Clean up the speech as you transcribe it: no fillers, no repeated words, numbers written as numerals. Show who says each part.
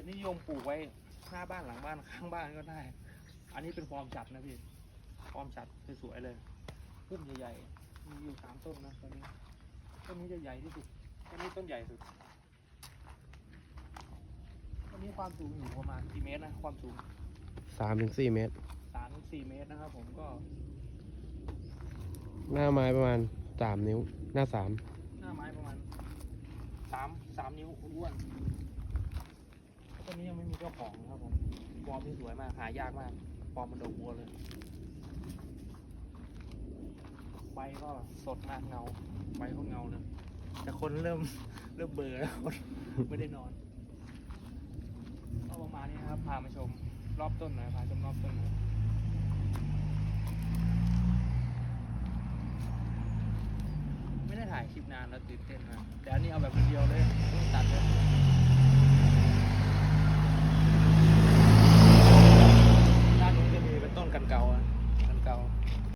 Speaker 1: จะนิยมปลูกไว้หน้าบ้านหลังบ้านข้างบ้านก็ได้อันนี้เป็นฟอร์มจัดนะพี่ฟอร์มจัดสวยๆเลยพุ่มใหญ่ๆมีอยู่3 ต้นนะตอนนี้ต้นนี้จะใหญ่ที่สุดต้นนี้ต้นใหญ่สุดต้นนี้ความสูงอยู่ประมาณกี่เมตรนะความสูง
Speaker 2: 3 ถึง 4 เมตร
Speaker 1: 3 ถึง 4 เมตรนะครับผมก็
Speaker 2: หน้าไม้ประมาณ3 นิ้วหน้า
Speaker 1: หน้าไม้ประมาณ3 นิ้วอ้วนต้นนี้ยังไม่มีเจ้าของนะครับผมฟอร์มที่สวยมากหายากมากฟอร์มมันดอกบัวเลยใบก็สดมากเงาใบก็เงาเลยแต่คนเริ่มเบื่อแล้วคนไม่ได้นอนก็ประมาณนี้นะครับพามาชมรอบต้นหน่อยพาชมรอบต้นหน่อยไม่ได้ถ่ายคลิปนานแล้วตื่นเต้นนะแต่อันนี้เอาแบบเดียวเลยไม่ต้องตัดเลยด้านนู้นจะมีเป็นต้นกันเกากันเกา